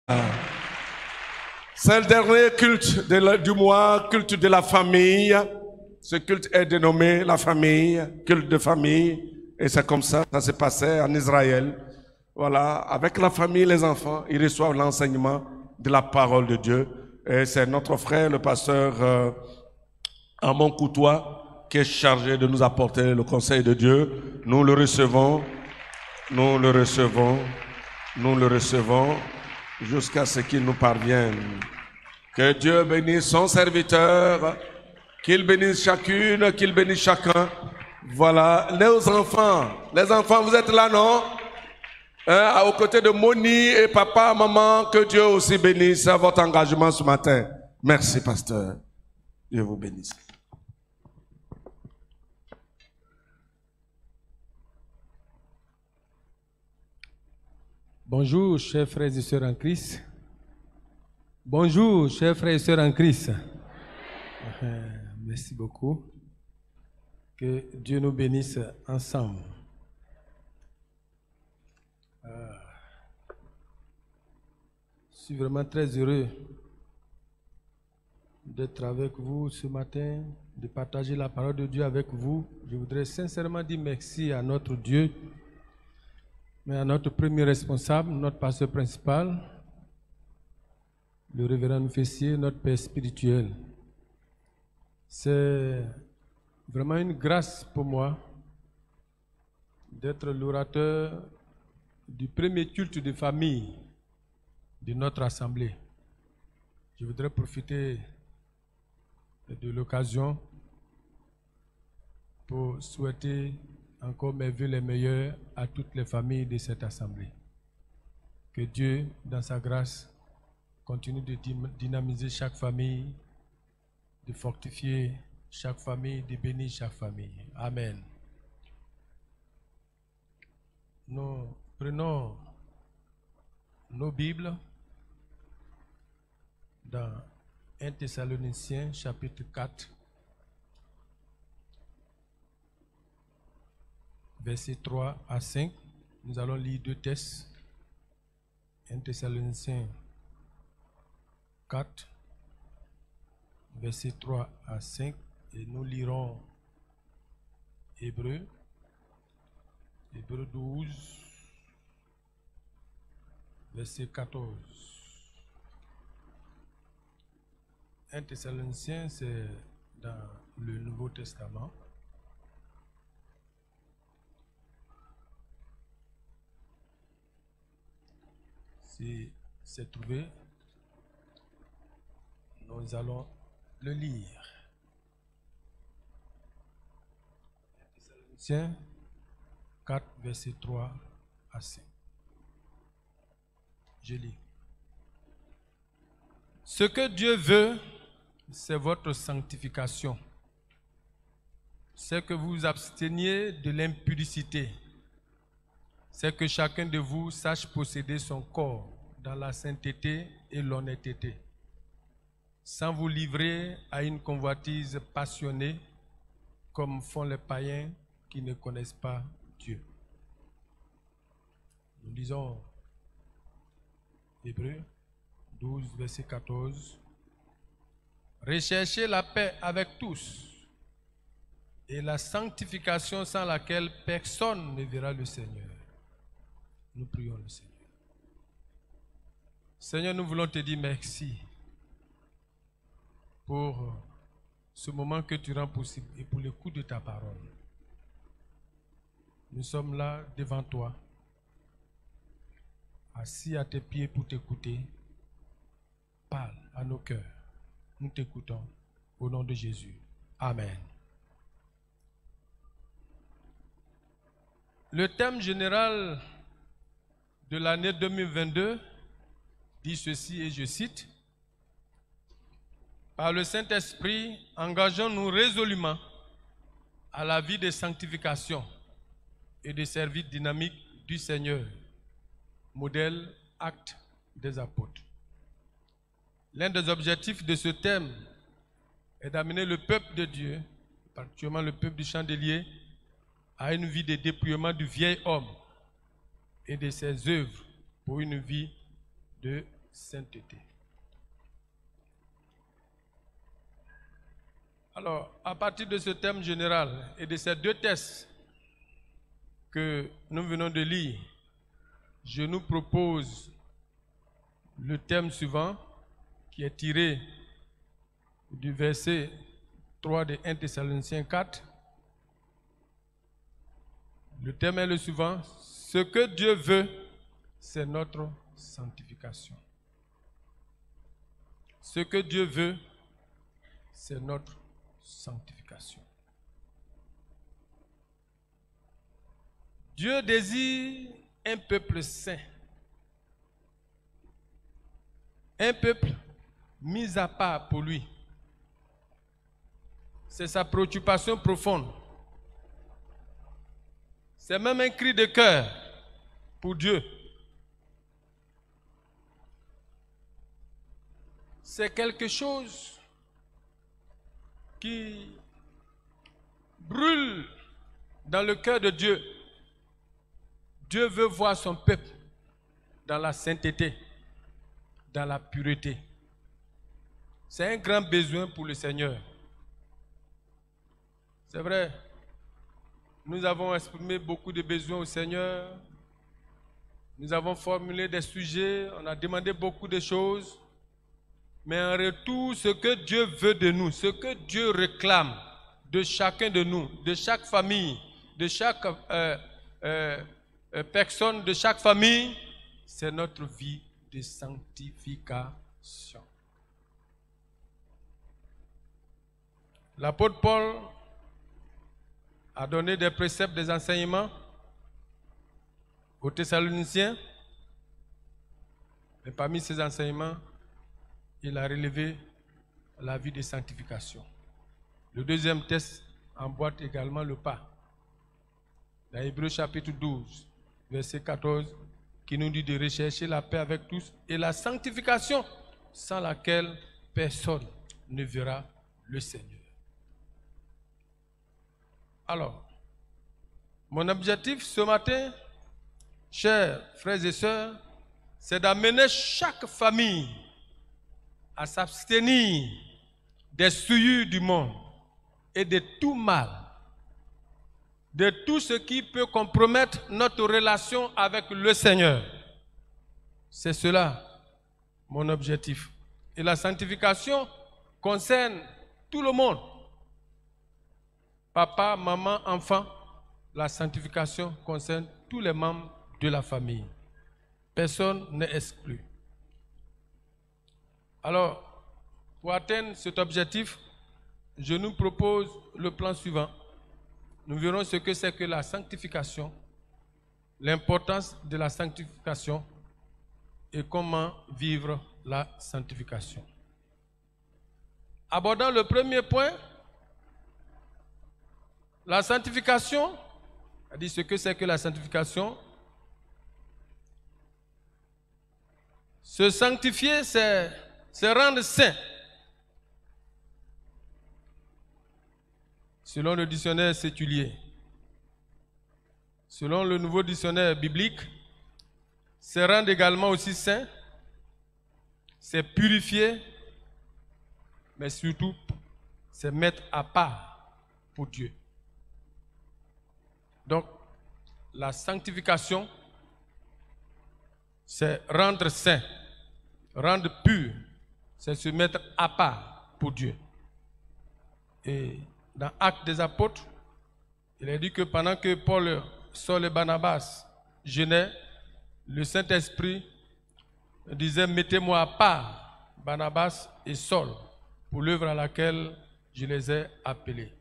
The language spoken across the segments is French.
C'est le dernier culte du mois, culte de la famille. Ce culte est dénommé la famille, culte de famille. Et c'est comme ça, ça s'est passé en Israël. Voilà, avec la famille, les enfants, ils reçoivent l'enseignement de la parole de Dieu. Et c'est notre frère, le pasteur Amon Koutoua, qui est chargé de nous apporter le conseil de Dieu. Nous le recevons, nous le recevons, nous le recevons jusqu'à ce qu'il nous parvienne. Que Dieu bénisse son serviteur, qu'il bénisse chacune, qu'il bénisse chacun. Voilà, les enfants, vous êtes là, non? Aux côtés de Moni et papa, maman, que Dieu aussi bénisse votre engagement ce matin. Merci, pasteur. Dieu vous bénisse. Bonjour, chers frères et sœurs en Christ. Bonjour, chers frères et sœurs en Christ. Merci beaucoup. Que Dieu nous bénisse ensemble. Je suis vraiment très heureux d'être avec vous ce matin, de partager la parole de Dieu avec vous. Je voudrais sincèrement dire merci à notre Dieu, mais à notre premier responsable, notre pasteur principal, le révérend Fessier, notre père spirituel. C'est vraiment une grâce pour moi d'être l'orateur du premier culte de famille de notre assemblée. Je voudrais profiter de l'occasion pour souhaiter encore mes vœux les meilleurs à toutes les familles de cette assemblée. Que Dieu, dans sa grâce, continue de dynamiser chaque famille, de fortifier chaque famille, de bénir chaque famille. Amen. Nous prenons nos Bibles dans 1 Thessaloniciens chapitre 4, versets 3 à 5. Nous allons lire deux textes. 1 Thessaloniciens 4, versets 3 à 5. Et nous lirons Hébreux 12, verset 14. 1 Thessaloniciens, c'est dans le Nouveau Testament. Si c'est trouvé, nous allons le lire. 1 Thessaloniciens 4, verset 3 à 5. Je lis. Ce que Dieu veut, c'est votre sanctification. C'est que vous vous absteniez de l'impudicité. C'est que chacun de vous sache posséder son corps dans la sainteté et l'honnêteté, sans vous livrer à une convoitise passionnée comme font les païens qui ne connaissent pas Dieu. Nous lisons Hébreux 12, verset 14. Recherchez la paix avec tous et la sanctification sans laquelle personne ne verra le Seigneur. Nous prions le Seigneur. Seigneur, nous voulons te dire merci pour ce moment que tu rends possible et pour l'écoute de ta parole. Nous sommes là devant toi, assis à tes pieds pour t'écouter. Parle à nos cœurs. Nous t'écoutons au nom de Jésus. Amen. Le thème général de l'année 2022 dit ceci, et je cite: par le Saint-Esprit, engageons-nous résolument à la vie de sanctification et de service dynamique du Seigneur. Modèle Actes des Apôtres. L'un des objectifs de ce thème est d'amener le peuple de Dieu, particulièrement le peuple du Chandelier, à une vie de dépouillement du vieil homme et de ses œuvres pour une vie de sainteté. Alors, à partir de ce thème général et de ces deux textes que nous venons de lire, je nous propose le thème suivant qui est tiré du verset 3 de 1 Thessaloniciens 4. Le thème est le suivant: ce que Dieu veut, c'est notre sanctification. Ce que Dieu veut, c'est notre sanctification. Dieu désire un peuple saint, un peuple mis à part pour lui. C'est sa préoccupation profonde. C'est même un cri de cœur pour Dieu. C'est quelque chose qui brûle dans le cœur de Dieu. Dieu veut voir son peuple dans la sainteté, dans la pureté. C'est un grand besoin pour le Seigneur. C'est vrai, nous avons exprimé beaucoup de besoins au Seigneur. Nous avons formulé des sujets, on a demandé beaucoup de choses. Mais en retour, ce que Dieu veut de nous, ce que Dieu réclame de chacun de nous, de chaque famille, de chaque personne, de chaque famille, c'est notre vie de sanctification. L'apôtre Paul a donné des préceptes, des enseignements aux Thessaloniciens, mais parmi ces enseignements, il a relevé la vie de sanctification. Le deuxième texte emboîte également le pas. Dans Hébreux chapitre 12, verset 14, qui nous dit de rechercher la paix avec tous et la sanctification sans laquelle personne ne verra le Seigneur. Alors, mon objectif ce matin, chers frères et sœurs, c'est d'amener chaque famille à s'abstenir des souillures du monde et de tout mal, de tout ce qui peut compromettre notre relation avec le Seigneur. C'est cela mon objectif. Et la sanctification concerne tout le monde. Papa, maman, enfant, la sanctification concerne tous les membres de la famille. Personne n'est exclu. Alors, pour atteindre cet objectif, je nous propose le plan suivant. Nous verrons ce que c'est que la sanctification, l'importance de la sanctification et comment vivre la sanctification. Abordant le premier point, la sanctification, c'est-à-dire ce que c'est que la sanctification. Se sanctifier, c'est se rendre saint. Selon le dictionnaire séculier. Selon le nouveau dictionnaire biblique, se rendre également aussi saint, c'est purifier, mais surtout, c'est mettre à part pour Dieu. Donc, la sanctification, c'est rendre saint, rendre pur, c'est se mettre à part pour Dieu. Et dans Actes des Apôtres, il est dit que pendant que Paul, Saul et Barnabas jeûnaient, le Saint-Esprit disait: mettez-moi à part Barnabas et Saul pour l'œuvre à laquelle je les ai appelés.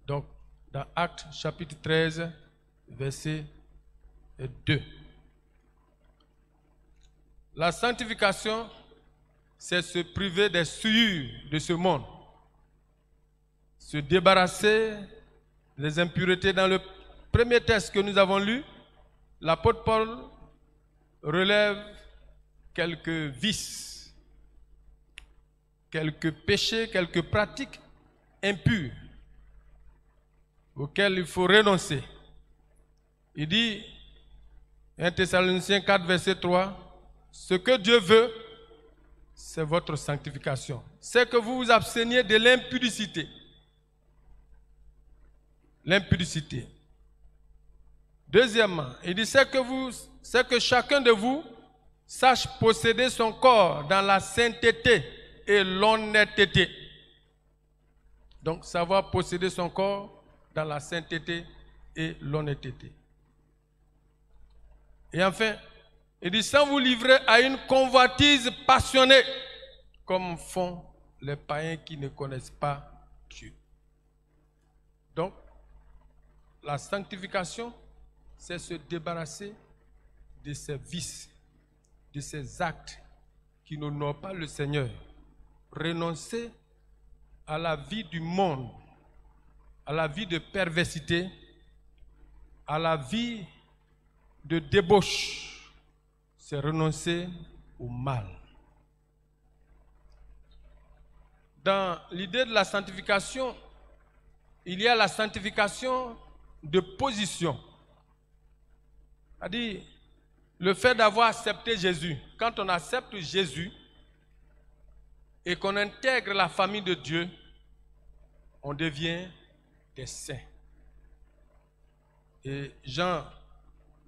Donc, dans Actes chapitre 13, verset 2. La sanctification, c'est se priver des souillures de ce monde, se débarrasser des impuretés. Dans le premier texte que nous avons lu, l'apôtre Paul relève quelques vices, quelques péchés, quelques pratiques impures auxquelles il faut renoncer. Il dit, 1 Thessaloniciens 4, verset 3, ce que Dieu veut, c'est votre sanctification. C'est que vous vous absteniez de l'impudicité. L'impudicité. Deuxièmement, il dit c'est que chacun de vous sache posséder son corps dans la sainteté et l'honnêteté. Donc, savoir posséder son corps dans la sainteté et l'honnêteté. Et enfin, il dit sans vous livrer à une convoitise passionnée, comme font les païens qui ne connaissent pas Dieu. Donc, la sanctification, c'est se débarrasser de ces vices, de ces actes qui n'honorent pas le Seigneur. Renoncer à la vie du monde, à la vie de perversité, à la vie de débauche. C'est renoncer au mal. Dans l'idée de la sanctification, il y a la sanctification de position. C'est-à-dire, le fait d'avoir accepté Jésus. Quand on accepte Jésus et qu'on intègre la famille de Dieu, on devient des saints. Et Jean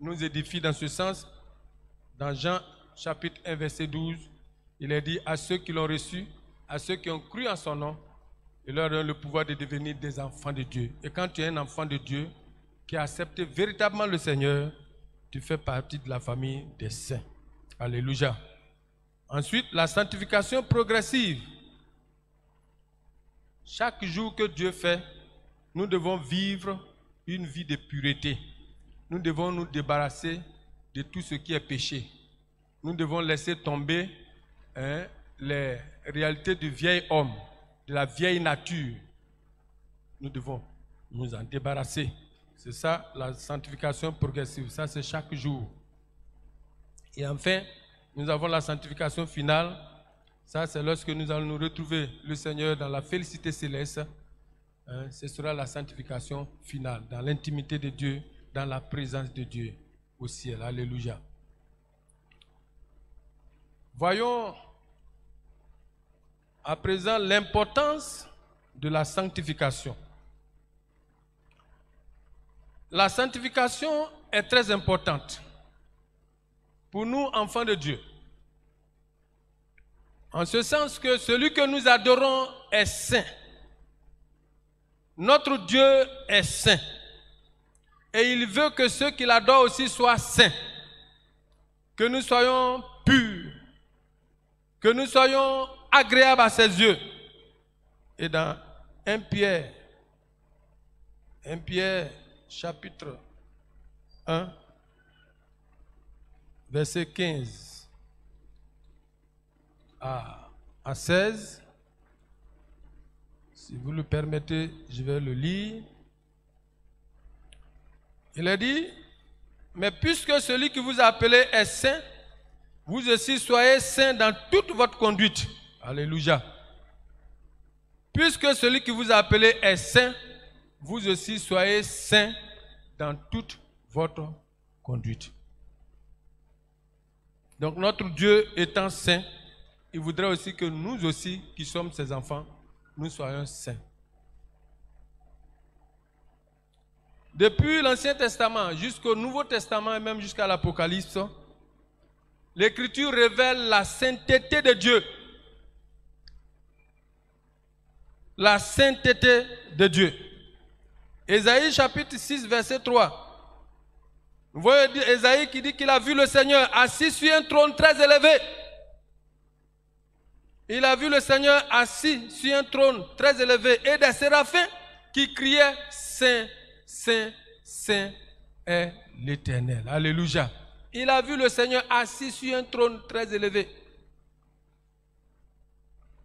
nous édifie dans ce sens. Dans Jean chapitre 1, verset 12, il est dit à ceux qui l'ont reçu, à ceux qui ont cru en son nom, il leur donne le pouvoir de devenir des enfants de Dieu. Et quand tu es un enfant de Dieu qui a accepté véritablement le Seigneur, tu fais partie de la famille des saints. Alléluia. Ensuite, la sanctification progressive. Chaque jour que Dieu fait, nous devons vivre une vie de pureté. Nous devons nous débarrasser de tout ce qui est péché. Nous devons laisser tomber les réalités du vieil homme, de la vieille nature. Nous devons nous en débarrasser. C'est ça la sanctification progressive. Ça, c'est chaque jour. Et enfin, nous avons la sanctification finale. Ça, c'est lorsque nous allons nous retrouver le Seigneur dans la félicité céleste. Ce sera la sanctification finale, dans l'intimité de Dieu, dans la présence de Dieu au ciel. Alléluia. Voyons à présent l'importance de la sanctification. La sanctification est très importante pour nous, enfants de Dieu. En ce sens que celui que nous adorons est saint. Notre Dieu est saint. Et il veut que ceux qui l'adorent aussi soient saints. Que nous soyons purs. Que nous soyons agréables à ses yeux. Et dans 1 Pierre chapitre 1, verset 15 à 16, si vous le permettez, je vais le lire. Il est dit, mais puisque celui qui vous a appelé est saint, vous aussi soyez saints dans toute votre conduite. Alléluia. Puisque celui qui vous a appelé est saint, vous aussi soyez saints dans toute votre conduite. Donc notre Dieu étant saint, il voudrait aussi que nous aussi, qui sommes ses enfants, nous soyons saints. Depuis l'Ancien Testament jusqu'au Nouveau Testament et même jusqu'à l'Apocalypse, l'Écriture révèle la sainteté de Dieu. La sainteté de Dieu. Ésaïe chapitre 6, verset 3. Vous voyez Ésaïe qui dit qu'il a vu le Seigneur assis sur un trône très élevé. Il a vu le Seigneur assis sur un trône très élevé et des séraphins qui criaient « Saint, Saint, Saint est l'Éternel. » Alléluia. Il a vu le Seigneur assis sur un trône très élevé.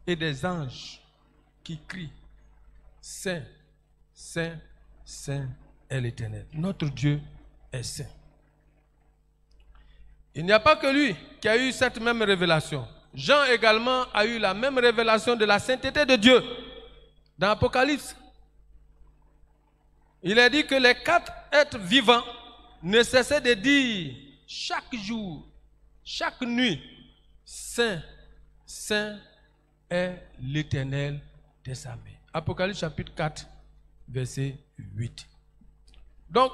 Et des anges qui crient « Saint, Saint, Saint est l'Éternel. » Notre Dieu est saint. Il n'y a pas que lui qui a eu cette même révélation. Jean également a eu la même révélation de la sainteté de Dieu. Dans l'Apocalypse, il est dit que les 4 êtres vivants ne cessaient de dire chaque jour, chaque nuit, Saint, saint est l'Éternel des armées. Apocalypse chapitre 4, verset 8. Donc,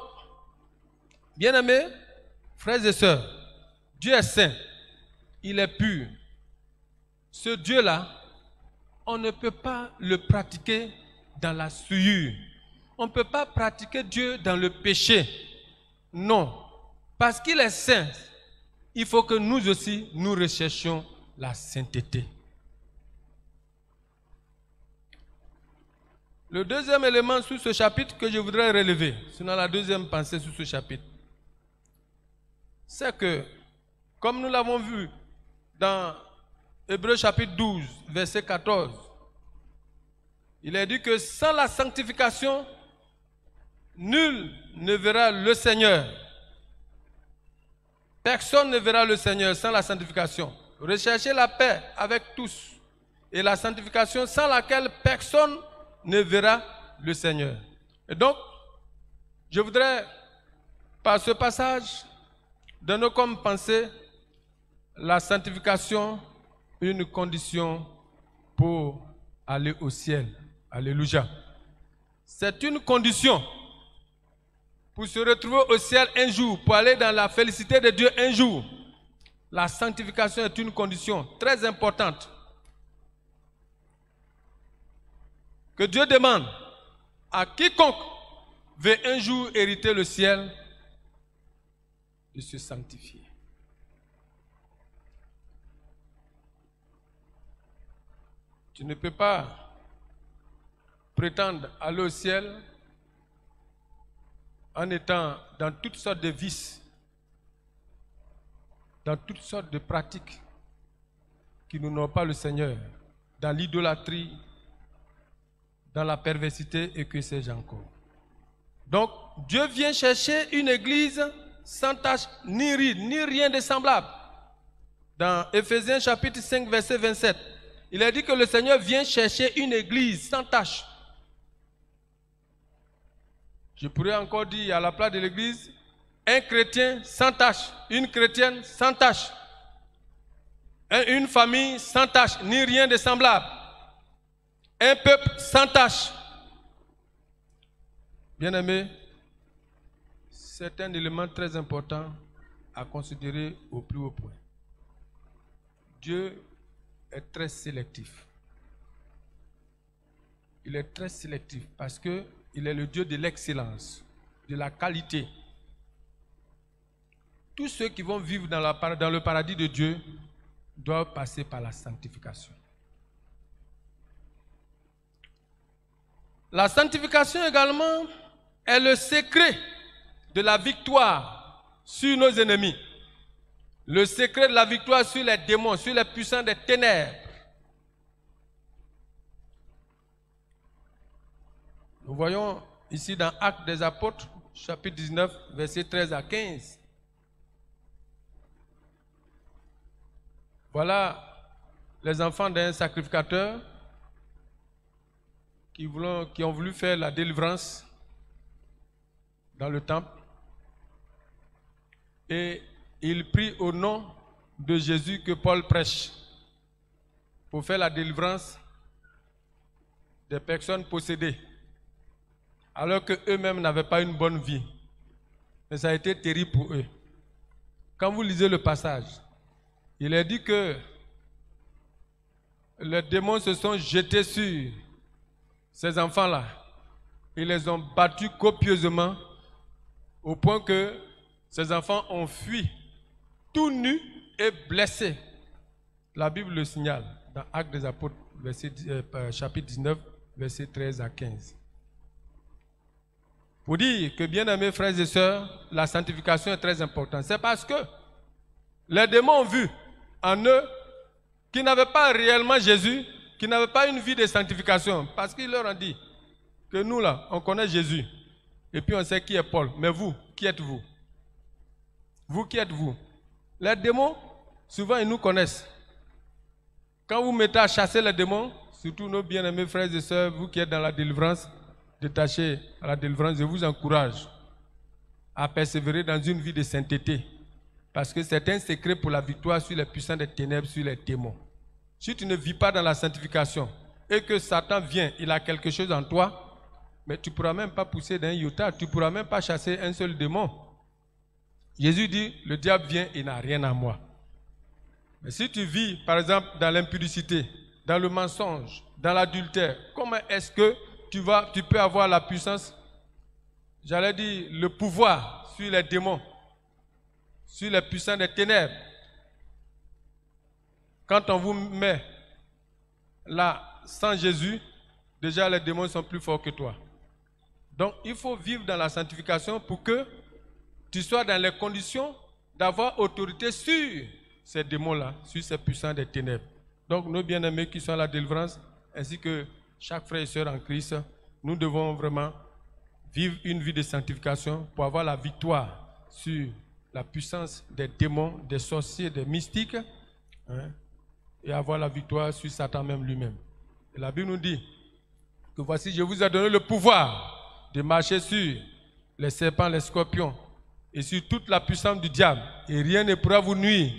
bien-aimés, frères et sœurs, Dieu est saint, il est pur. Ce Dieu-là, on ne peut pas le pratiquer dans la souillure. On ne peut pas pratiquer Dieu dans le péché. Non. Parce qu'il est saint, il faut que nous aussi, nous recherchions la sainteté. Le deuxième élément sous ce chapitre que je voudrais relever, sinon la deuxième pensée sous ce chapitre, c'est que, comme nous l'avons vu dans Hébreux chapitre 12, verset 14, il est dit que sans la sanctification, nul ne verra le Seigneur. Personne ne verra le Seigneur sans la sanctification. Recherchez la paix avec tous et la sanctification sans laquelle personne ne verra le Seigneur. Et donc, je voudrais, par ce passage, donner comme pensée la sanctification, une condition pour aller au ciel. Alléluia. C'est une condition pour se retrouver au ciel un jour, pour aller dans la félicité de Dieu un jour. La sanctification est une condition très importante que Dieu demande à quiconque veut un jour hériter le ciel de se sanctifier. Tu ne peux pas prétendre aller au ciel en étant dans toutes sortes de vices, dans toutes sortes de pratiques qui n'honorent pas le Seigneur, dans l'idolâtrie, dans la perversité et que sais-je encore. Donc, Dieu vient chercher une église sans tache, ni ride, ni rien de semblable. Dans Éphésiens chapitre 5, verset 27, il est dit que le Seigneur vient chercher une église sans tache. Je pourrais encore dire à la place de l'église, un chrétien sans tache, une chrétienne sans tache, une famille sans tache, ni rien de semblable, un peuple sans tache. Bien-aimé, c'est un élément très important à considérer au plus haut point. Dieu est très sélectif. Il est très sélectif parce que il est le Dieu de l'excellence, de la qualité. Tous ceux qui vont vivre dans le paradis de Dieu doivent passer par la sanctification. La sanctification également est le secret de la victoire sur nos ennemis. Le secret de la victoire sur les démons, sur les puissants des ténèbres. Nous voyons ici dans Actes des Apôtres, chapitre 19, versets 13 à 15. Voilà les enfants d'un sacrificateur qui ont voulu faire la délivrance dans le temple. Et ils prient au nom de Jésus que Paul prêche pour faire la délivrance des personnes possédées, alors qu'eux-mêmes n'avaient pas une bonne vie. Mais ça a été terrible pour eux. Quand vous lisez le passage, il est dit que les démons se sont jetés sur ces enfants-là. Ils les ont battus copieusement au point que ces enfants ont fui, tout nus et blessés. La Bible le signale dans Actes des Apôtres, chapitre 19, versets 13 à 15. Pour dire que, bien aimés frères et sœurs, la sanctification est très importante. C'est parce que les démons ont vu en eux qui n'avaient pas réellement Jésus, qui n'avaient pas une vie de sanctification. Parce qu'ils leur ont dit que nous là, on connaît Jésus. Et puis on sait qui est Paul. Mais vous, qui êtes-vous? Vous, qui êtes-vous? Les démons, souvent ils nous connaissent. Quand vous mettez à chasser les démons, surtout nos bien-aimés frères et sœurs, vous qui êtes dans la délivrance, détachés à la délivrance, je vous encourage à persévérer dans une vie de sainteté. Parce que c'est un secret pour la victoire sur les puissants des ténèbres, sur les démons. Si tu ne vis pas dans la sanctification et que Satan vient, il a quelque chose en toi, mais tu ne pourras même pas pousser d'un iota, tu ne pourras même pas chasser un seul démon. Jésus dit, le diable vient, il n'a rien à moi. Mais si tu vis, par exemple, dans l'impudicité, dans le mensonge, dans l'adultère, comment est-ce que tu peux avoir la puissance, j'allais dire, le pouvoir sur les démons, sur les puissants des ténèbres? Quand on vous met là sans Jésus, déjà les démons sont plus forts que toi. Donc il faut vivre dans la sanctification pour que tu sois dans les conditions d'avoir autorité sur ces démons-là, sur ces puissants des ténèbres. Donc nos bien-aimés qui sont à la délivrance, ainsi que chaque frère et sœur en Christ, nous devons vraiment vivre une vie de sanctification pour avoir la victoire sur la puissance des démons, des sorciers, des mystiques, hein, et avoir la victoire sur Satan même lui-même. Et la Bible nous dit que voici, je vous ai donné le pouvoir de marcher sur les serpents, les scorpions et sur toute la puissance du diable, et rien ne pourra vous nuire.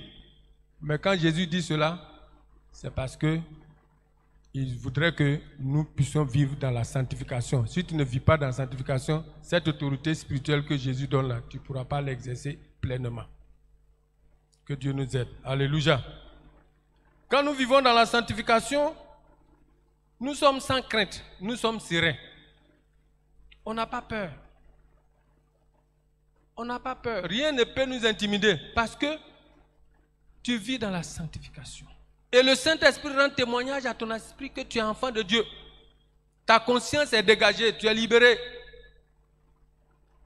Mais quand Jésus dit cela, c'est parce que il voudrait que nous puissions vivre dans la sanctification. Si tu ne vis pas dans la sanctification, cette autorité spirituelle que Jésus donne là, tu ne pourras pas l'exercer pleinement. Que Dieu nous aide. Alléluia. Quand nous vivons dans la sanctification, nous sommes sans crainte, nous sommes sereins. On n'a pas peur. On n'a pas peur. Rien ne peut nous intimider parce que tu vis dans la sanctification. Et le Saint-Esprit rend témoignage à ton esprit que tu es enfant de Dieu. Ta conscience est dégagée, tu es libéré.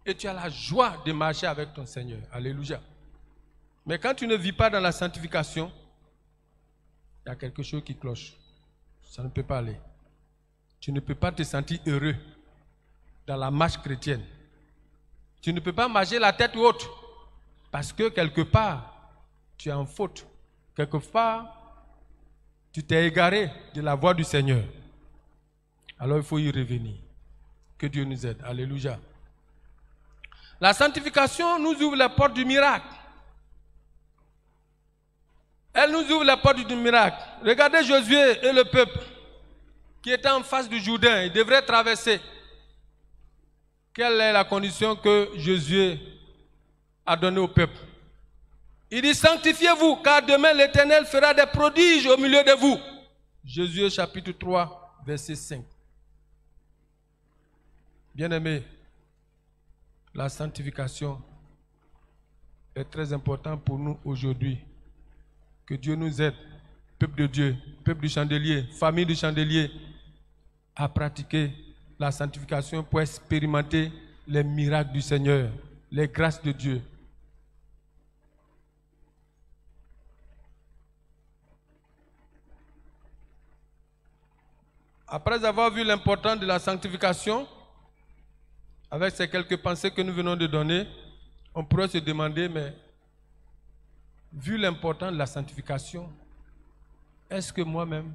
Et tu as la joie de marcher avec ton Seigneur. Alléluia. Mais quand tu ne vis pas dans la sanctification, il y a quelque chose qui cloche. Ça ne peut pas aller. Tu ne peux pas te sentir heureux dans la marche chrétienne. Tu ne peux pas marcher la tête haute parce que quelque part, tu es en faute. Quelque part, tu t'es égaré de la voie du Seigneur. Alors il faut y revenir. Que Dieu nous aide. Alléluia. La sanctification nous ouvre les portes du miracle. Elle nous ouvre les portes du miracle. Regardez Josué et le peuple qui était en face du Jourdain. Ils devraient traverser. Quelle est la condition que Josué a donnée au peuple? Il dit, sanctifiez-vous, car demain l'Éternel fera des prodiges au milieu de vous. Josué chapitre 3, verset 5. Bien-aimés, la sanctification est très importante pour nous aujourd'hui. Que Dieu nous aide, peuple de Dieu, peuple du chandelier, famille du chandelier, à pratiquer la sanctification pour expérimenter les miracles du Seigneur, les grâces de Dieu. Après avoir vu l'importance de la sanctification, avec ces quelques pensées que nous venons de donner, on pourrait se demander, mais vu l'importance de la sanctification, est-ce que moi-même,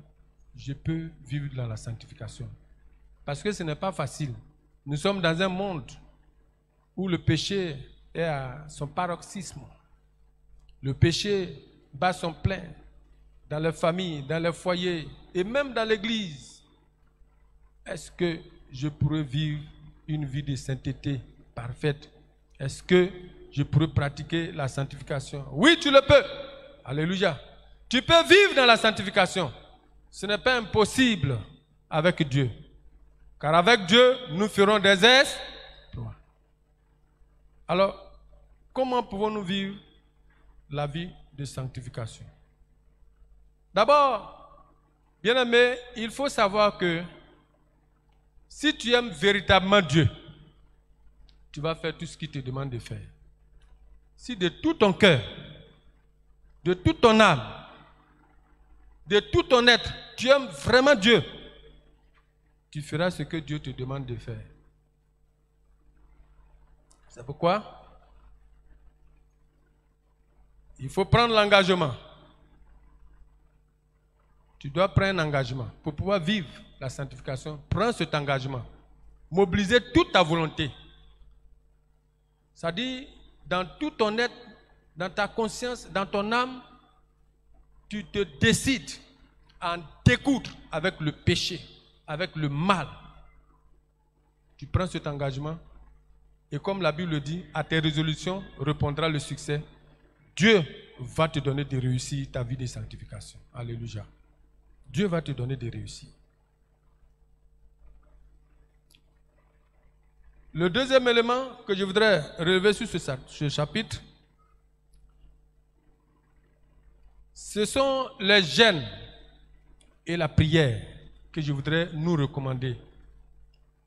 je peux vivre dans la sanctification? Parce que ce n'est pas facile. Nous sommes dans un monde où le péché est à son paroxysme. Le péché bat son plein dans les familles, dans les foyers et même dans l'église. Est-ce que je pourrais vivre une vie de sainteté parfaite? Est-ce que je pourrais pratiquer la sanctification? Oui, tu le peux. Alléluia. Tu peux vivre dans la sanctification. Ce n'est pas impossible avec Dieu. Car avec Dieu, nous ferons des exploits. Alors, comment pouvons-nous vivre la vie de sanctification? D'abord, bien-aimé, il faut savoir que si tu aimes véritablement Dieu, tu vas faire tout ce qu'il te demande de faire. Si de tout ton cœur, de toute ton âme, de tout ton être, tu aimes vraiment Dieu, tu feras ce que Dieu te demande de faire. C'est pourquoi il faut prendre l'engagement. Tu dois prendre un engagement pour pouvoir vivre la sanctification. Prends cet engagement. Mobiliser toute ta volonté. C'est-à-dire, dans tout ton être, dans ta conscience, dans ton âme, tu te décides en découdre avec le péché, avec le mal. Tu prends cet engagement et comme la Bible le dit, à tes résolutions répondra le succès. Dieu va te donner des réussites, ta vie de sanctification. Alléluia. Dieu va te donner des réussites. Le deuxième élément que je voudrais relever sur ce chapitre, ce sont les jeûnes et la prière que je voudrais nous recommander.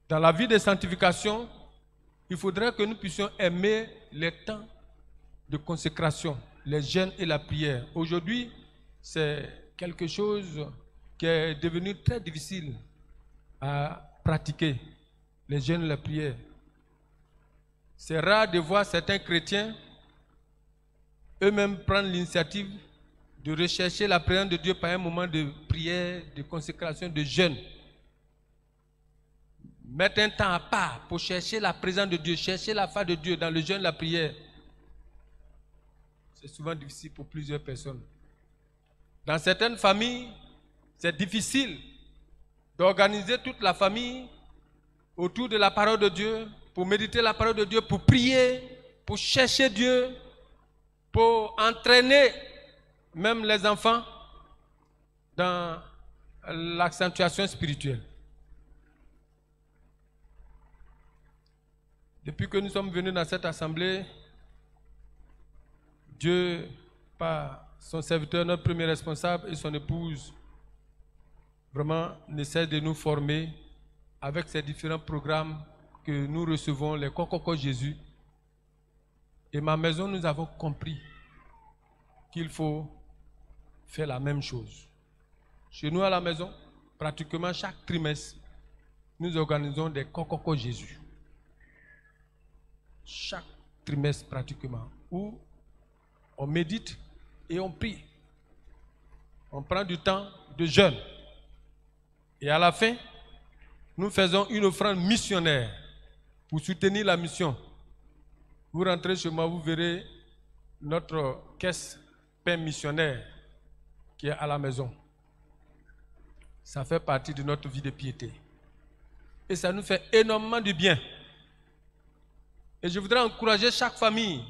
Dans la vie de sanctification, il faudrait que nous puissions aimer les temps de consécration, les jeûnes et la prière. Aujourd'hui, c'est quelque chose qui est devenu très difficile à pratiquer, les jeûnes et la prière. C'est rare de voir certains chrétiens eux-mêmes prendre l'initiative de rechercher la présence de Dieu par un moment de prière, de consécration, de jeûne. Mettre un temps à part pour chercher la présence de Dieu, chercher la face de Dieu dans le jeûne, la prière. C'est souvent difficile pour plusieurs personnes. Dans certaines familles, c'est difficile d'organiser toute la famille autour de la parole de Dieu, pour méditer la parole de Dieu, pour prier, pour chercher Dieu, pour entraîner même les enfants dans l'accentuation spirituelle. Depuis que nous sommes venus dans cette assemblée, Dieu, par son serviteur, notre premier responsable et son épouse, vraiment ne cesse de nous former avec ces différents programmes que nous recevons, les Kokoko Jésus. Et ma maison, nous avons compris qu'il faut faire la même chose. Chez nous à la maison, pratiquement chaque trimestre, nous organisons des Kokoko Jésus. Chaque trimestre pratiquement, où on médite et on prie. On prend du temps de jeûne. Et à la fin, nous faisons une offrande missionnaire pour soutenir la mission. Vous rentrez chez moi, vous verrez notre caisse pain missionnaire qui est à la maison. Ça fait partie de notre vie de piété. Et ça nous fait énormément de bien. Et je voudrais encourager chaque famille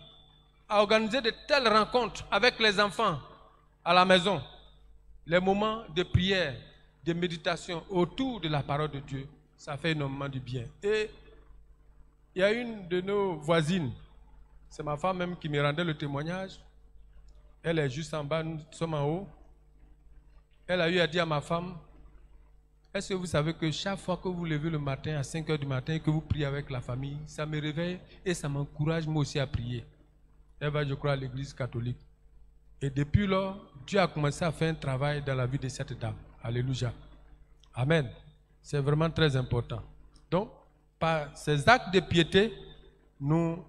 à organiser de telles rencontres avec les enfants à la maison. Les moments de prière, de méditation autour de la parole de Dieu, ça fait énormément de bien. Et il y a une de nos voisines, c'est ma femme même qui me rendait le témoignage. Elle est juste en bas, nous sommes en haut. Elle a eu à dire à ma femme, est-ce que vous savez que chaque fois que vous levez le matin à 5 h du matin et que vous priez avec la famille, ça me réveille et ça m'encourage moi aussi à prier. Elle va, je crois, à l'église catholique. Et depuis lors, Dieu a commencé à faire un travail dans la vie de cette dame. Alléluia. Amen. C'est vraiment très important. Donc, par ces actes de piété, nous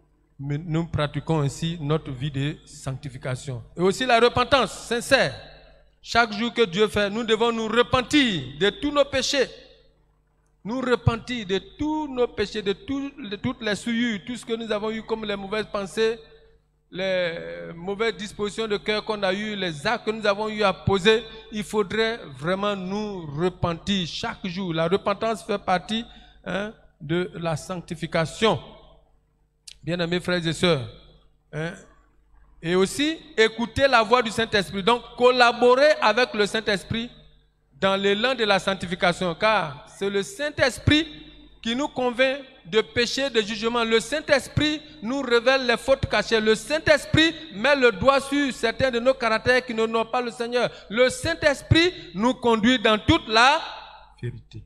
pratiquons ainsi notre vie de sanctification. Et aussi la repentance sincère. Chaque jour que Dieu fait, nous devons nous repentir de tous nos péchés. Nous repentir de tous nos péchés, de toutes les souillures, tout ce que nous avons eu comme les mauvaises pensées, les mauvaises dispositions de cœur qu'on a eues, les actes que nous avons eu à poser. Il faudrait vraiment nous repentir chaque jour. La repentance fait partie de la sanctification. Bien-aimés frères et sœurs, et aussi écouter la voix du Saint-Esprit. Donc collaborer avec le Saint-Esprit dans l'élan de la sanctification, car c'est le Saint-Esprit qui nous convainc de péché, de jugement. Le Saint-Esprit nous révèle les fautes cachées. Le Saint-Esprit met le doigt sur certains de nos caractères qui n'honorent pas le Seigneur. Le Saint-Esprit nous conduit dans toute la vérité.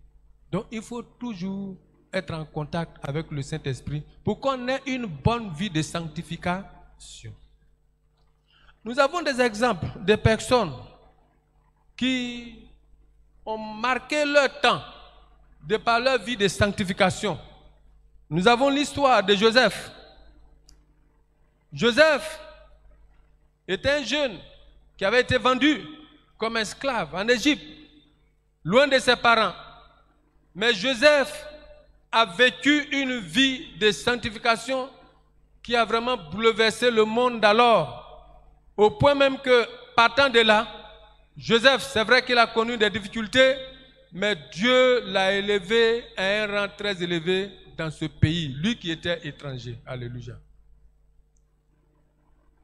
Donc il faut toujours être en contact avec le Saint-Esprit pour qu'on ait une bonne vie de sanctification. Nous avons des exemples de personnes qui ont marqué leur temps de par leur vie de sanctification. Nous avons l'histoire de Joseph. Joseph était un jeune qui avait été vendu comme esclave en Égypte, loin de ses parents. Mais Joseph a vécu une vie de sanctification qui a vraiment bouleversé le monde d'alors, au point même que, partant de là, Joseph, c'est vrai qu'il a connu des difficultés, mais Dieu l'a élevé à un rang très élevé dans ce pays, lui qui était étranger. Alléluia.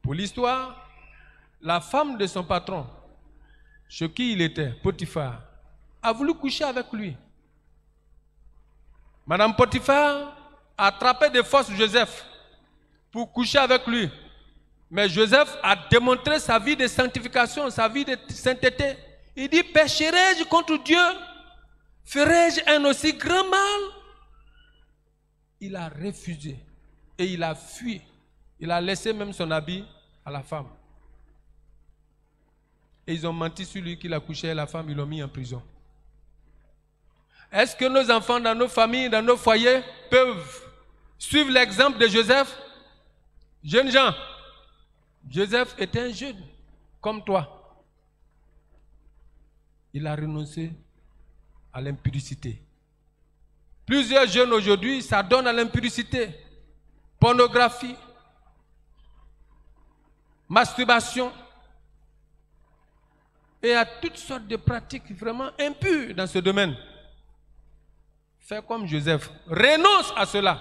Pour l'histoire, la femme de son patron, chez qui il était, Potiphar, a voulu coucher avec lui. Madame Potiphar a attrapé de force Joseph pour coucher avec lui. Mais Joseph a démontré sa vie de sanctification, sa vie de sainteté. Il dit, pécherai-je contre Dieu? Ferai-je un aussi grand mal? Il a refusé et il a fui. Il a laissé même son habit à la femme. Et ils ont menti sur lui qu'il a couché avec la femme, ils l'ont mis en prison. Est-ce que nos enfants dans nos familles, dans nos foyers peuvent suivre l'exemple de Joseph? Jeunes gens, Joseph était un jeune comme toi. Il a renoncé à l'impudicité. Plusieurs jeunes aujourd'hui s'adonnent à l'impudicité, pornographie, masturbation et à toutes sortes de pratiques vraiment impures dans ce domaine. Fais comme Joseph, renonce à cela.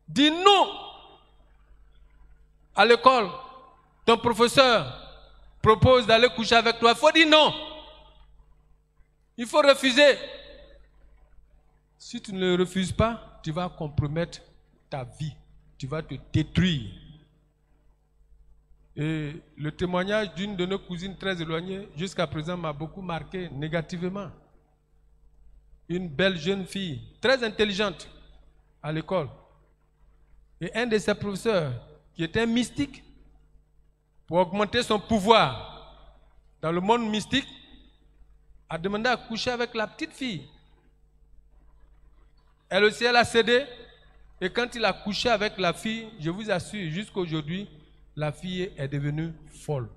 Dis non à l'école. Ton professeur propose d'aller coucher avec toi. Il faut dire non. Il faut refuser. Si tu ne le refuses pas, tu vas compromettre ta vie. Tu vas te détruire. Et le témoignage d'une de nos cousines très éloignées, jusqu'à présent, m'a beaucoup marqué négativement. Une belle jeune fille, très intelligente, à l'école. Et un de ses professeurs, qui était un mystique, pour augmenter son pouvoir dans le monde mystique, a demandé à coucher avec la petite fille. Elle aussi, elle a cédé. Et quand il a couché avec la fille, je vous assure, jusqu'à aujourd'hui, la fille est devenue folle.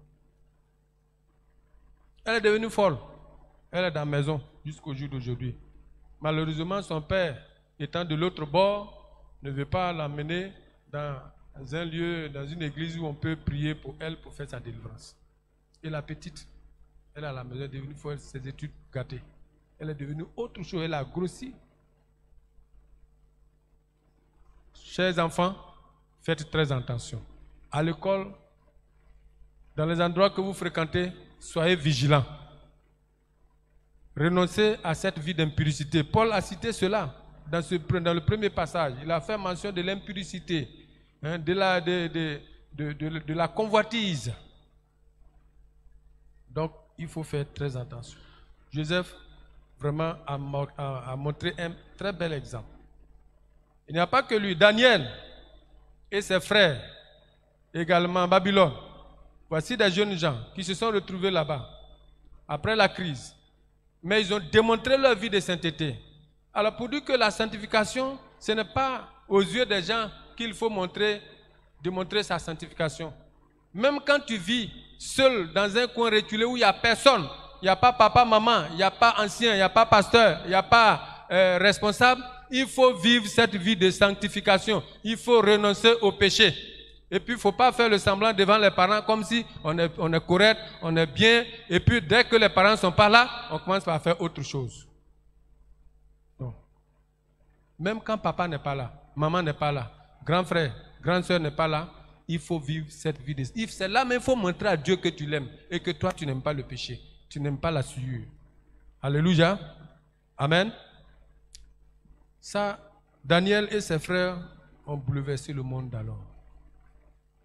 Elle est devenue folle. Elle est dans la maison jusqu'au jour d'aujourd'hui. Malheureusement, son père, étant de l'autre bord, ne veut pas l'emmener dans un lieu, dans une église où on peut prier pour elle pour faire sa délivrance. Et la petite, elle est à la maison, elle est devenue folle, ses études gâtées. Elle est devenue autre chose, elle a grossi. Chers enfants, faites très attention. À l'école, dans les endroits que vous fréquentez, soyez vigilants. Renoncez à cette vie d'impudicité. Paul a cité cela dans le premier passage. Il a fait mention de l'impudicité, de la convoitise. Donc, il faut faire très attention. Joseph, vraiment, a montré un très bel exemple. Il n'y a pas que lui. Daniel et ses frères, également à Babylone. Voici des jeunes gens qui se sont retrouvés là-bas, après la crise. Mais ils ont démontré leur vie de sainteté. Alors pour dire que la sanctification, ce n'est pas aux yeux des gens qu'il faut démontrer sa sanctification. Même quand tu vis seul dans un coin reculé où il n'y a personne, il n'y a pas papa, maman, il n'y a pas ancien, il n'y a pas pasteur, il n'y a pas responsable, il faut vivre cette vie de sanctification. Il faut renoncer au péché. Et puis, il ne faut pas faire le semblant devant les parents comme si on est correct, on est bien. Et puis, dès que les parents ne sont pas là, on commence par faire autre chose. Non. Même quand papa n'est pas là, maman n'est pas là, grand frère, grande soeur n'est pas là, il faut vivre cette vie de... C'est là, mais il faut montrer à Dieu que tu l'aimes et que toi, tu n'aimes pas le péché. Tu n'aimes pas la souillure. Alléluia. Amen. Ça, Daniel et ses frères ont bouleversé le monde d'alors.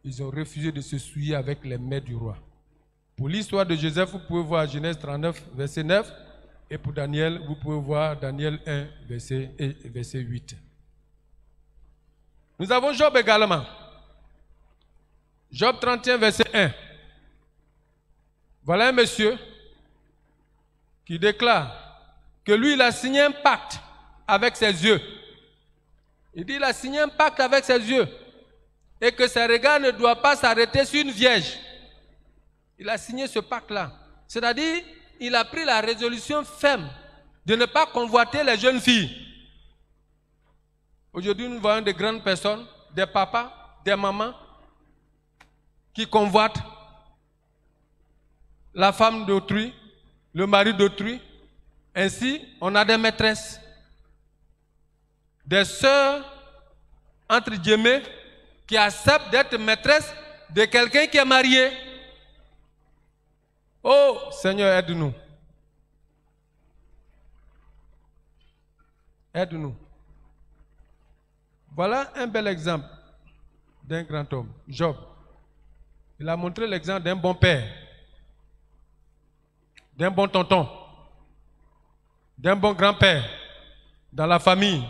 Ils ont refusé de se souiller avec les mets du roi. Pour l'histoire de Joseph, vous pouvez voir Genèse 39, verset 9. Et pour Daniel, vous pouvez voir Daniel 1, verset 8. Nous avons Job également. Job 31, verset 1. Voilà un monsieur qui déclare que lui, il a signé un pacte avec ses yeux. Il dit qu'il a signé un pacte avec ses yeux. Et que ses regards ne doivent pas s'arrêter sur une vierge. Il a signé ce pacte-là. C'est-à-dire, il a pris la résolution ferme de ne pas convoiter les jeunes filles. Aujourd'hui, nous voyons de grandes personnes, des papas, des mamans, qui convoitent la femme d'autrui le mari d'autrui. Ainsi, on a des maîtresses, des sœurs, entre guillemets, qui acceptent d'être maîtresses de quelqu'un qui est marié. Oh, Seigneur, aide-nous. Aide-nous. Voilà un bel exemple d'un grand homme, Job. Il a montré l'exemple d'un bon père, d'un bon tonton, d'un bon grand-père dans la famille.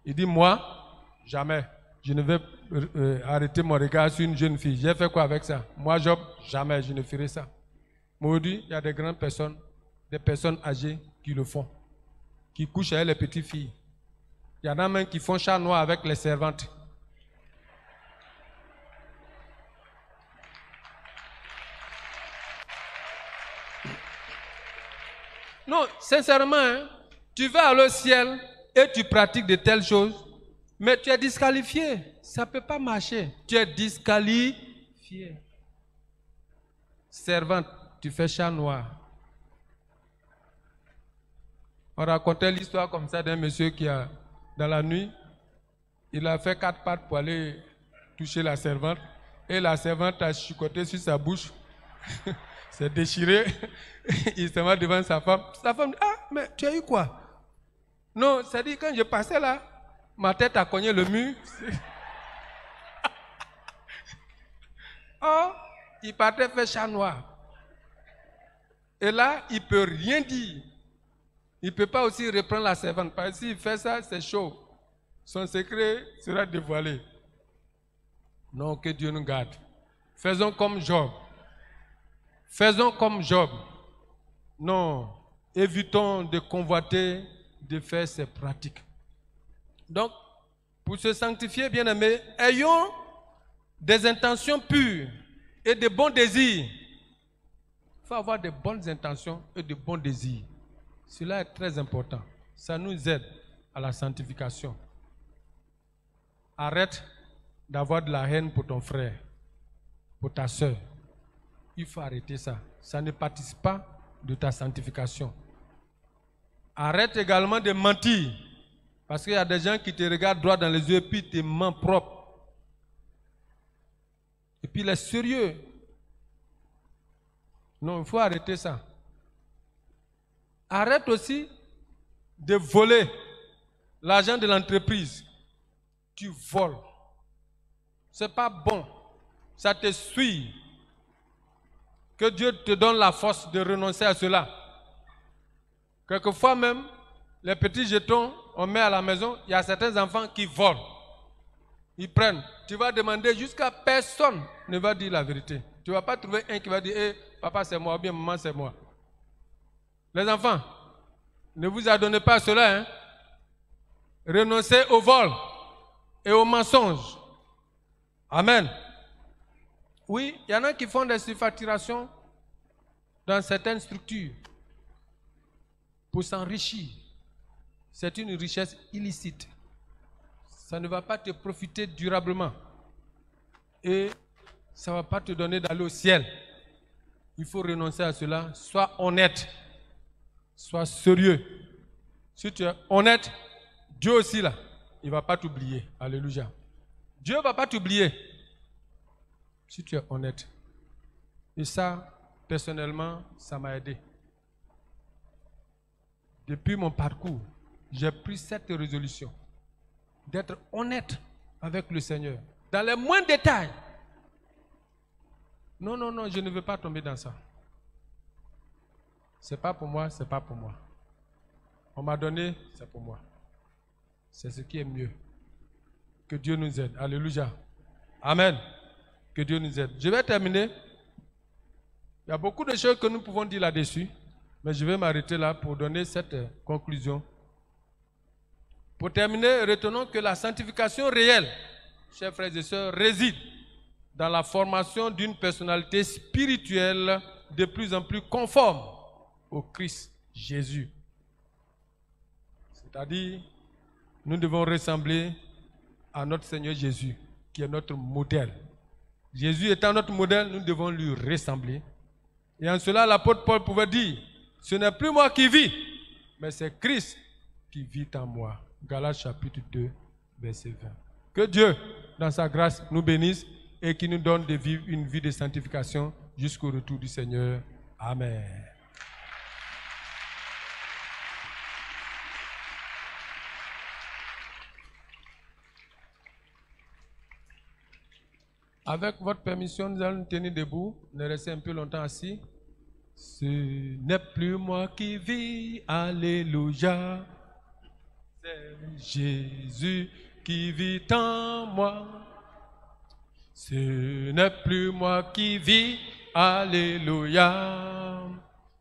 Il dit, moi, jamais, je ne vais arrêter mon regard sur une jeune fille. J'ai fait quoi avec ça? Moi, Job, jamais, je ne ferai ça. Mais aujourd'hui, il y a des grandes personnes, des personnes âgées qui le font, qui couchent avec les petites filles. Il y en a même qui font chat noir avec les servantes. Non, sincèrement, hein, tu vas aller au ciel et tu pratiques de telles choses, mais tu es disqualifié. Ça ne peut pas marcher. Tu es disqualifié. Servante, tu fais chat noir. On racontait l'histoire comme ça d'un monsieur qui a, dans la nuit, il a fait 4 pattes pour aller toucher la servante, et la servante a chicoté sur sa bouche. C'est déchiré. Il se met devant sa femme. Sa femme dit, ah, mais tu as eu quoi? Non, ça dit, quand je passais là, ma tête a cogné le mur. Oh, il partait faire chat noir. Et là, il ne peut rien dire. Il ne peut pas aussi reprendre la servante. Parce que s'il fait ça, c'est chaud. Son secret sera dévoilé. Non, que Dieu nous garde. Faisons comme Job. Faisons comme Job. Non, évitons de convoiter, de faire ces pratiques. Donc, pour se sanctifier, bien-aimés, ayons des intentions pures et de bons désirs. Il faut avoir de bonnes intentions et de bons désirs. Cela est très important. Ça nous aide à la sanctification. Arrête d'avoir de la haine pour ton frère, pour ta soeur. Il faut arrêter ça. Ça ne participe pas de ta sanctification. Arrête également de mentir. Parce qu'il y a des gens qui te regardent droit dans les yeux et puis te mentent propre. Et puis il est sérieux. Non, il faut arrêter ça. Arrête aussi de voler l'argent de l'entreprise. Tu voles. Ce n'est pas bon. Ça te suit. Que Dieu te donne la force de renoncer à cela. Quelquefois même, les petits jetons, on met à la maison, il y a certains enfants qui volent. Ils prennent. Tu vas demander jusqu'à personne ne va dire la vérité. Tu ne vas pas trouver un qui va dire, hey, papa c'est moi, ou bien maman c'est moi. Les enfants, ne vous adonnez pas à cela. Hein? Renoncez au vol et au mensonge. Amen. Oui, il y en a qui font des surfacturations dans certaines structures pour s'enrichir. C'est une richesse illicite. Ça ne va pas te profiter durablement. Et ça ne va pas te donner d'aller au ciel. Il faut renoncer à cela. Sois honnête. Sois sérieux. Si tu es honnête, Dieu aussi là, il ne va pas t'oublier. Alléluia. Dieu ne va pas t'oublier. Si tu es honnête. Et ça, personnellement, ça m'a aidé. Depuis mon parcours, j'ai pris cette résolution d'être honnête avec le Seigneur. Dans les moindres détails. Non, non, non, je ne veux pas tomber dans ça. Ce n'est pas pour moi, ce n'est pas pour moi. On m'a donné, c'est pour moi. C'est ce qui est mieux. Que Dieu nous aide. Alléluia. Amen. Que Dieu nous aide. Je vais terminer. Il y a beaucoup de choses que nous pouvons dire là-dessus, mais je vais m'arrêter là pour donner cette conclusion. Pour terminer, retenons que la sanctification réelle, chers frères et sœurs, réside dans la formation d'une personnalité spirituelle de plus en plus conforme au Christ Jésus. C'est-à-dire, nous devons ressembler à notre Seigneur Jésus, qui est notre modèle. Jésus étant notre modèle, nous devons lui ressembler. Et en cela, l'apôtre Paul pouvait dire, Ce n'est plus moi qui vis, mais c'est Christ qui vit en moi. Galates chapitre 2, verset 20. Que Dieu, dans sa grâce, nous bénisse et qu'il nous donne de vivre une vie de sanctification jusqu'au retour du Seigneur. Amen. Avec votre permission, nous allons nous tenir debout, nous rester un peu longtemps assis. Ce n'est plus moi qui vis, alléluia. C'est Jésus qui vit en moi. Ce n'est plus moi qui vis, alléluia.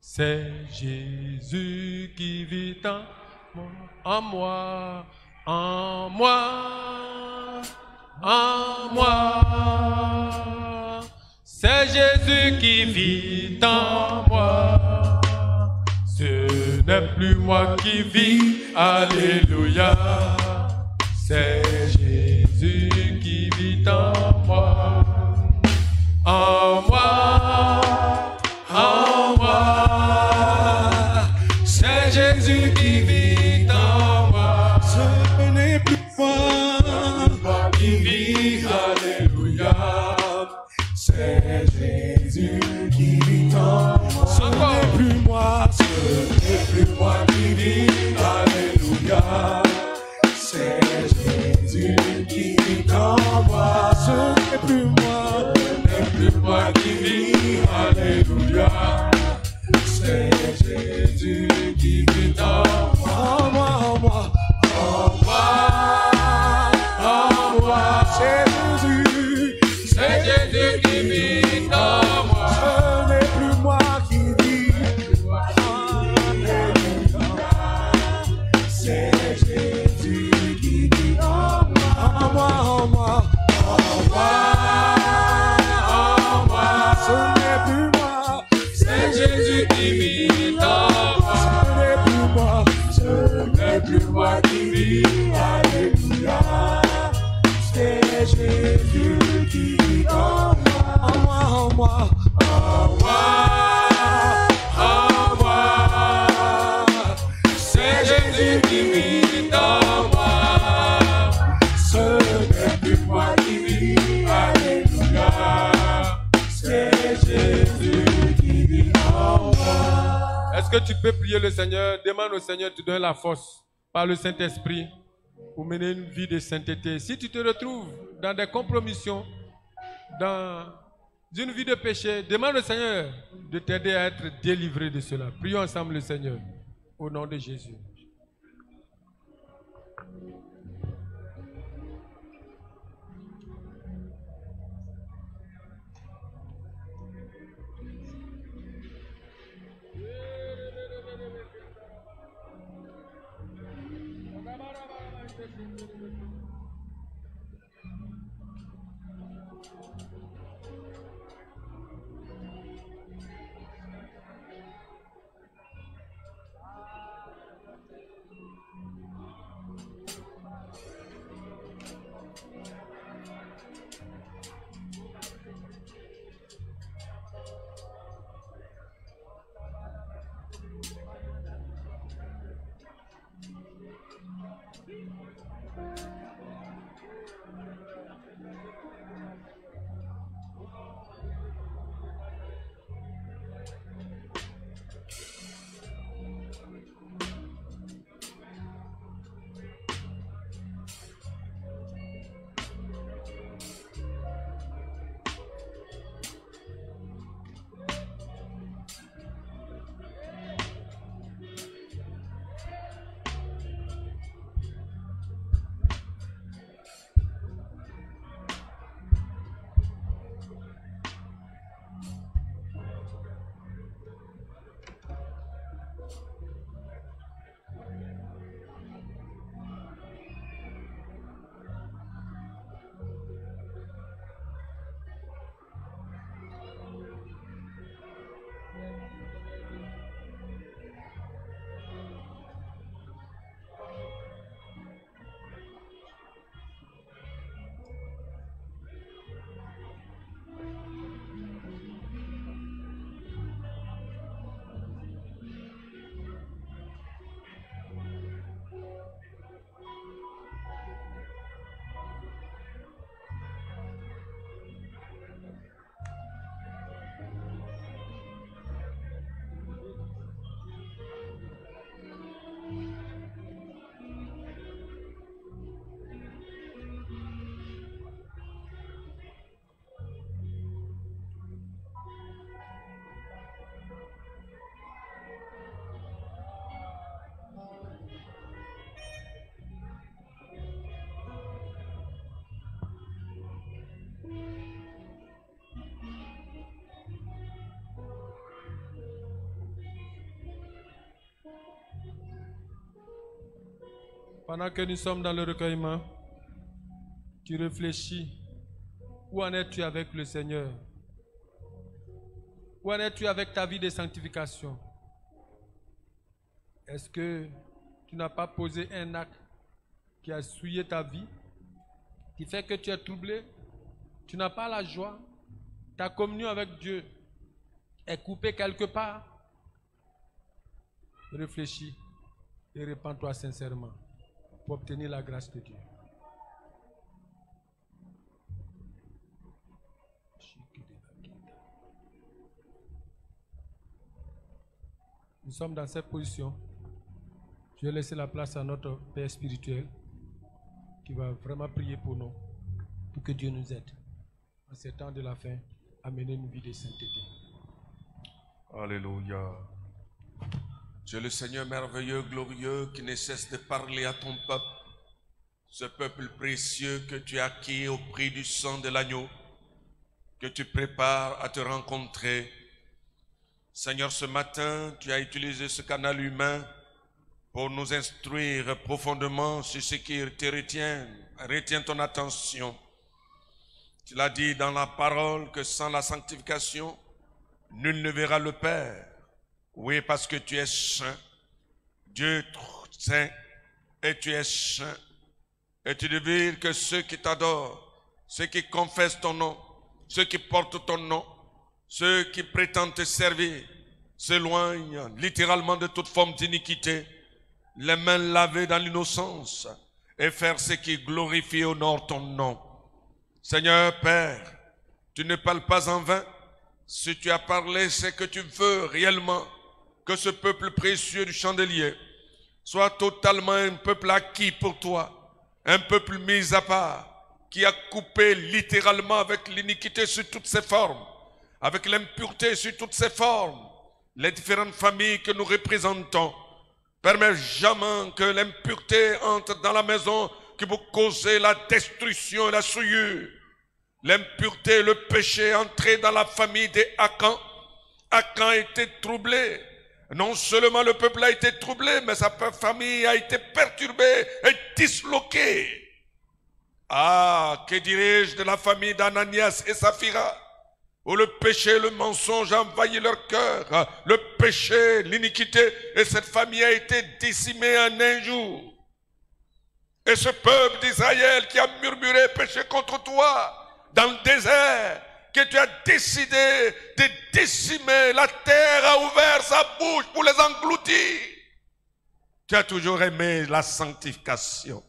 C'est Jésus qui vit en moi, en moi, en moi. C'est Jésus qui vit en moi. Ce n'est plus moi qui vis, alléluia. C'est Jésus qui vit en moi. En moi, en moi. C'est Jésus qui vit en moi. Ce n'est plus moi qui vis, alléluia. C'est Jésus qui vit en moi. Ce n'est plus moi, ce n'est plus moi qui vis, alléluia. C'est Jésus qui vit en moi. Ce n'est plus moi qui vis, alléluia. C'est Jésus qui vit en moi. En moi, en moi, en moi, en moi. C'est Jésus. C'est Jésus qui vit en moi. Ce n'est plus moi qui vis. Alléluia. C'est Jésus qui vit en moi. En moi, en moi, en moi, en moi. Ce n'est plus moi. C'est Jésus qui vit en moi. Ce n'est plus moi qui vis. Alléluia. C'est Jésus qui vit en moi, en moi, en moi, en moi, en moi. C'est Jésus qui vit en moi. Ce n'est plus moi qui vis, alléluia. C'est Jésus qui vit en moi. Est-ce que tu peux prier le Seigneur? Demande au Seigneur de te donner la force par le Saint-Esprit pour mener une vie de sainteté. Si tu te retrouves dans des compromissions, dans une vie de péché, demande au Seigneur de t'aider à être délivré de cela. Prions ensemble le Seigneur, au nom de Jésus. Pendant que nous sommes dans le recueillement, tu réfléchis. Où en es-tu avec le Seigneur? Où en es-tu avec ta vie de sanctification? Est-ce que tu n'as pas posé un acte qui a souillé ta vie, qui fait que tu es troublé? Tu n'as pas la joie? Ta communion avec Dieu est coupée quelque part? Réfléchis et répands-toi sincèrement pour obtenir la grâce de Dieu. Nous sommes dans cette position. Je vais laisser la place à notre Père spirituel qui va vraiment prier pour nous, pour que Dieu nous aide en ces temps de la fin à mener une vie de sainteté. Alléluia. Tu es le Seigneur merveilleux, glorieux, qui ne cesse de parler à ton peuple, ce peuple précieux que tu as acquis au prix du sang de l'agneau, que tu prépares à te rencontrer. Seigneur, ce matin, tu as utilisé ce canal humain pour nous instruire profondément sur ce qui te retient ton attention. Tu l'as dit dans la parole que sans la sanctification, nul ne verra le Père. Oui, parce que tu es saint, Dieu est saint, et tu es saint. Et tu devines que ceux qui t'adorent, ceux qui confessent ton nom, ceux qui portent ton nom, ceux qui prétendent te servir, s'éloignent littéralement de toute forme d'iniquité, les mains lavées dans l'innocence, et faire ce qui glorifie et honore ton nom. Seigneur Père, tu ne parles pas en vain. Si tu as parlé, c'est que tu veux réellement que ce peuple précieux du chandelier soit totalement un peuple acquis pour toi, un peuple mis à part, qui a coupé littéralement avec l'iniquité sur toutes ses formes, avec l'impureté sur toutes ses formes, les différentes familles que nous représentons. Permets jamais que l'impureté entre dans la maison qui peut causer la destruction et la souillure. L'impureté, le péché est entré dans la famille des Akan. Akan a été troublé. Non seulement le peuple a été troublé, mais sa famille a été perturbée et disloquée. Ah, que dirais-je de la famille d'Ananias et Saphira, où le péché, le mensonge a envahi leur cœur, le péché, l'iniquité, et cette famille a été décimée en un jour. Et ce peuple d'Israël qui a murmuré péché contre toi, dans le désert, que tu as décidé de décimer, la terre a ouvert sa bouche pour les engloutir. Tu as toujours aimé la sanctification.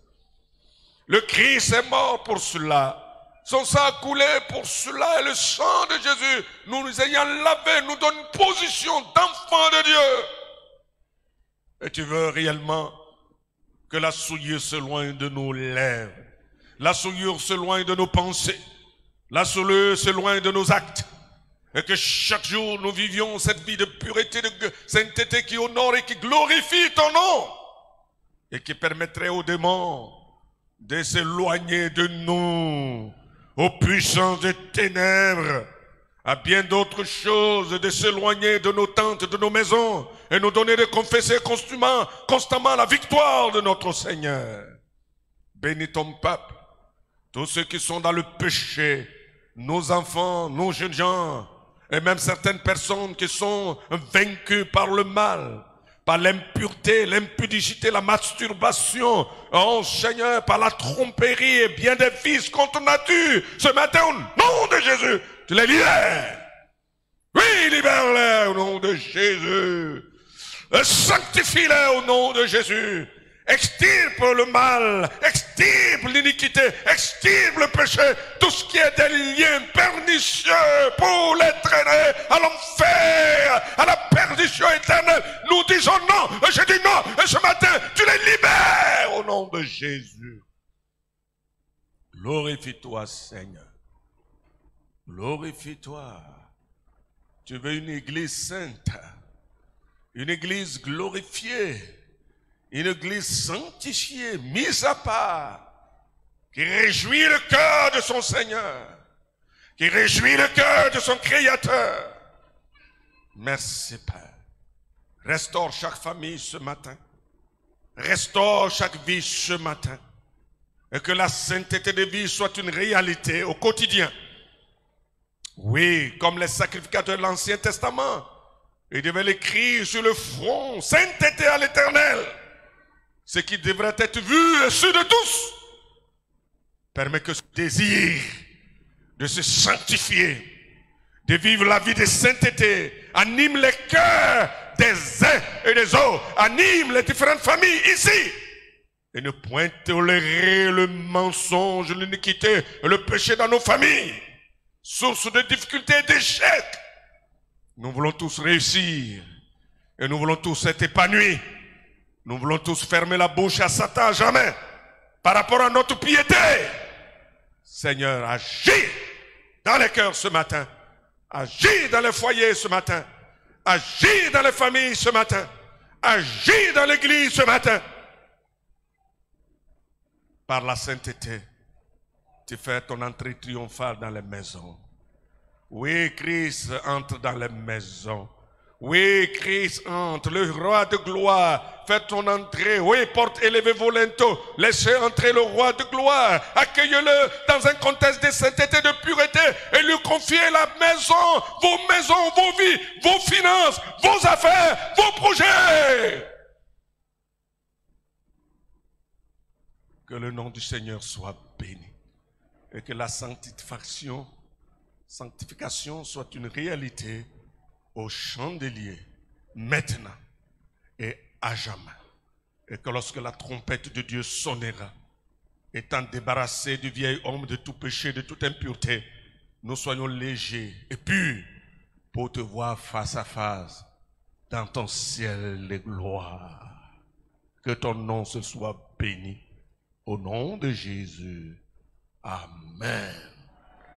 Le Christ est mort pour cela. Son sang a coulé pour cela, et le sang de Jésus, nous ayant lavé, nous donne une position d'enfant de Dieu. Et tu veux réellement que la souillure s'éloigne de nos lèvres, la souillure s'éloigne de nos pensées, la souillure s'éloigne de nos actes, et que chaque jour nous vivions cette vie de pureté, de sainteté qui honore et qui glorifie ton nom, et qui permettrait aux démons de s'éloigner de nous, aux puissances des ténèbres, à bien d'autres choses, de s'éloigner de nos tentes, de nos maisons, et nous donner de confesser constamment la victoire de notre Seigneur. Bénis ton peuple, tous ceux qui sont dans le péché, nos enfants, nos jeunes gens, et même certaines personnes qui sont vaincues par le mal, par l'impureté, l'impudicité, la masturbation, oh Seigneur, par la tromperie et bien des vices contre nature. Ce matin, au nom de Jésus, tu les libères. Oui, libère-les au nom de Jésus. Sanctifie-les au nom de Jésus. Extirpe le mal, extirpe l'iniquité, extirpe le péché, tout ce qui est des liens pernicieux pour les traîner à l'enfer, à la perdition éternelle. Nous disons non, et je dis non, et ce matin, tu les libères au nom de Jésus. Glorifie-toi, Seigneur. Glorifie-toi. Tu veux une église sainte, une église glorifiée, une église sanctifiée, mise à part, qui réjouit le cœur de son Seigneur, qui réjouit le cœur de son Créateur. Merci, Père. Restaure chaque famille ce matin. Restaure chaque vie ce matin. Et que la sainteté de vie soit une réalité au quotidien. Oui, comme les sacrificateurs de l'Ancien Testament. Ils devaient l'écrire sur le front. Sainteté à l'Éternel. Ce qui devrait être vu et su de tous. Permet que ce désir de se sanctifier, de vivre la vie de sainteté, anime les cœurs des uns et des autres, anime les différentes familles ici. Et ne point tolérer le mensonge, l'iniquité et le péché dans nos familles. Source de difficultés et d'échecs. Nous voulons tous réussir. Et nous voulons tous être épanouis. Nous voulons tous fermer la bouche à Satan à jamais. Par rapport à notre piété. Seigneur, agis dans les cœurs ce matin. Agis dans les foyers ce matin. Agis dans les familles ce matin. Agis dans l'église ce matin. Par la sainteté, tu fais ton entrée triomphale dans les maisons. Oui, Christ entre dans les maisons. Oui, Christ entre, le roi de gloire, fais ton entrée. Oui, porte élevée vos linteaux, laissez entrer le roi de gloire. Accueillez-le dans un contexte de sainteté, de pureté, et lui confiez la maison, vos vies, vos finances, vos affaires, vos projets. Que le nom du Seigneur soit béni et que la sanctification soit une réalité au chandelier, maintenant et à jamais. Et que lorsque la trompette de Dieu sonnera, étant débarrassés du vieil homme de tout péché, de toute impureté, nous soyons légers et purs pour te voir face à face dans ton ciel de gloire. Que ton nom se soit béni. Au nom de Jésus. Amen.